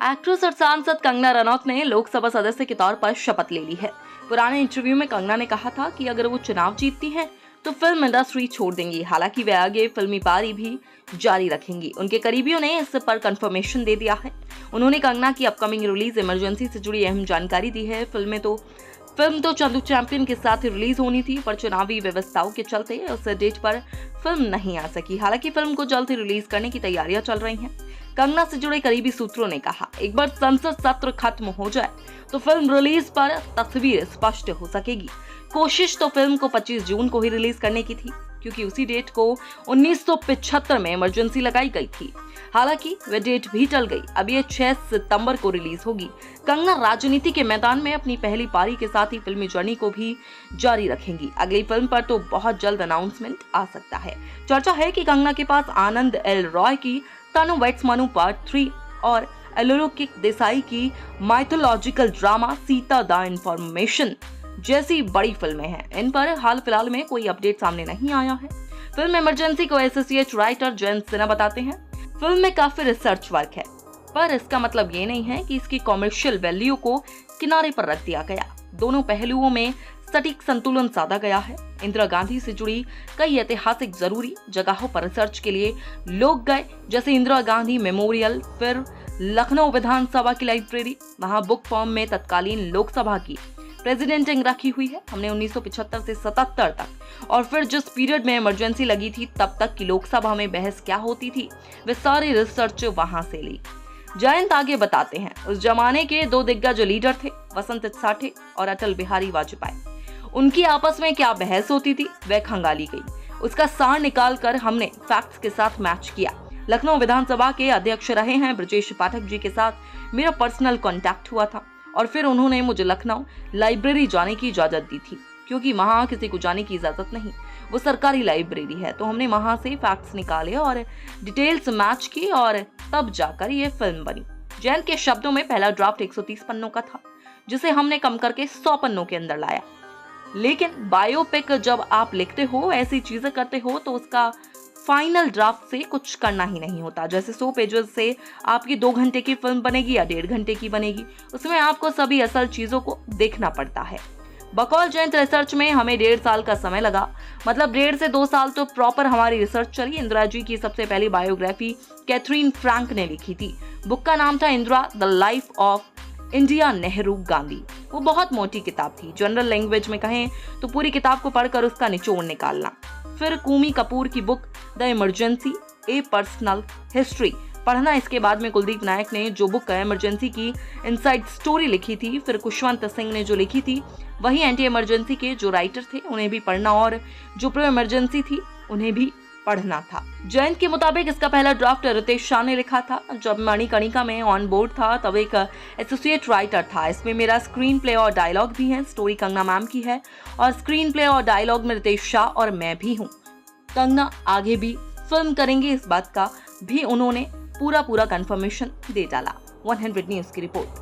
Actress और सांसद कंगना रनौत ने लोकसभा सदस्य के तौर पर शपथ ले ली है। पुराने इंटरव्यू में कंगना ने कहा था कि अगर वो चुनाव जीतती हैं तो फिल्म इंडस्ट्री छोड़ देंगी। हालांकि वे आगे फिल्मी पारी भी जारी रखेंगी। उनके करीबियों ने इस पर कंफर्मेशन दे दिया है। उन्होंने कंगना की अपकमिंग रिलीज इमरजेंसी से जुड़ी अहम जानकारी दी है। फिल्म तो चंदू चैंपियन के साथ रिलीज होनी थी, पर चुनावी व्यवस्थाओं के चलते उस डेट पर फिल्म नहीं आ सकी। हालांकि फिल्म को जल्द ही रिलीज करने की तैयारियां चल रही हैं। कंगना से जुड़े करीबी सूत्रों ने कहा, एक बार संसद सत्र खत्म हो जाए तो फिल्म रिलीज पर तस्वीर स्पष्ट हो सकेगी। कोशिश तो फिल्म को 25 जून को ही रिलीज करने की थी, क्योंकि उसी डेट को 1975 में इमरजेंसी लगाई गई थी। हालांकि वह डेट भी टल गई। अब ये 6 सितंबर को रिलीज होगी। कंगना राजनीति के मैदान में अपनी पहली पारी के साथ ही फिल्मी जर्नी को भी जारी रखेंगी। अगली फिल्म पर तो बहुत जल्द अनाउंसमेंट आ सकता है। चर्चा है कि कंगना के पास आनंद एल रॉय की तनु वेट्स मनु पार्ट 3 और एलोलोकिक देसाई की mythological drama Sita the information जैसी बड़ी फिल्में हैं। इन पर हाल फिलहाल में कोई अपडेट सामने नहीं आया है। फिल्म इमरजेंसी को एसोसिएट राइटर जयंत सिन्हा बताते हैं, फिल्म में काफी रिसर्च वर्क है, पर इसका मतलब ये नहीं है कि इसकी कॉमर्शियल वैल्यू को किनारे पर रख दिया गया। दोनों पहलुओं में सटीक संतुलन साधा गया है। इंदिरा गांधी से जुड़ी कई ऐतिहासिक जरूरी जगहों पर रिसर्च के लिए लोग गए, जैसे इंदिरा गांधी मेमोरियल, फिर लखनऊ विधानसभा की लाइब्रेरी। वहां बुक फॉर्म में तत्कालीन लोकसभा की प्रेसिडेंटिंग रखी हुई है। हमने 1975 से 77 तक और फिर जिस पीरियड में इमरजेंसी लगी थी तब तक की लोकसभा में बहस क्या होती थी, वे सारी रिसर्च वहां से ली। जयंत आगे बताते हैं, उस जमाने के 2 दिग्गज लीडर थे, वसंत साठे और अटल बिहारी वाजपेयी। उनकी आपस में क्या बहस होती थी वह खंगाली गई। उसका सार निकाल कर हमने फैक्ट्स के साथ मैच किया। लखनऊ विधानसभा के अध्यक्ष रहे हैं ब्रजेश पाठक जी के साथ मेरा पर्सनल कांटेक्ट हुआ था और फिर उन्होंने मुझे लखनऊ लाइब्रेरी जाने की इजाजत दी थी, क्योंकि वहां किसी को जाने की इजाजत नहीं, वो सरकारी लाइब्रेरी है। तो हमने वहां से फैक्ट्स निकाले और डिटेल्स मैच की और तब जाकर ये फिल्म बनी। जयंत के शब्दों में पहला ड्राफ्ट 130 पन्नों का था, जिसे हमने कम करके 100 पन्नों के अंदर लाया। लेकिन बायोपिक जब आप लिखते हो, ऐसी चीजें करते हो, तो उसका फाइनल ड्राफ्ट से कुछ करना ही नहीं होता। जैसे 100 पेजेस से आपकी 2 घंटे की फिल्म बनेगी या 1.5 घंटे की बनेगी, उसमें आपको सभी असल चीजों को देखना पड़ता है। बकौल जयंत रिसर्च में हमें 1.5 साल का समय लगा, मतलब 1.5 से 2 साल तो प्रॉपर हमारी रिसर्च चली। इंदिरा जी की सबसे पहली बायोग्राफी कैथरीन फ्रैंक ने लिखी थी। बुक का नाम था Indira the life of India Nehru Gandhi. वो बहुत मोटी किताब थी। जनरल लैंग्वेज में कहें तो पूरी किताब को पढ़कर उसका निचोड़ निकालना। फिर कूमी कपूर की book the emergency A personal history पढ़ना। इसके बाद में कुलदीप नायक ने जो बुक इमरजेंसी की इनसाइड स्टोरी लिखी थी, फिर खुशवंत सिंह ने जो लिखी थी, वही एंटी इमरजेंसी के जो राइटर थे उन्हें भी पढ़ना और जो प्रो इमरजेंसी थी उन्हें भी पढ़ना था। जयंत के मुताबिक इसका पहला ड्राफ्ट रितेश शाह ने लिखा था। जब मणिकर्णिका में ऑन बोर्ड था तब एक एसोसिएट राइटर था। इसमें मेरा स्क्रीन प्ले और डायलॉग भी है। स्टोरी कंगना मैम की है और स्क्रीन प्ले और डायलॉग में रितेश शाह और मैं भी हूँ। कंगना आगे भी फिल्म करेंगे, इस बात का भी उन्होंने पूरा कंफर्मेशन दे डाला। 100 न्यूज़ की रिपोर्ट।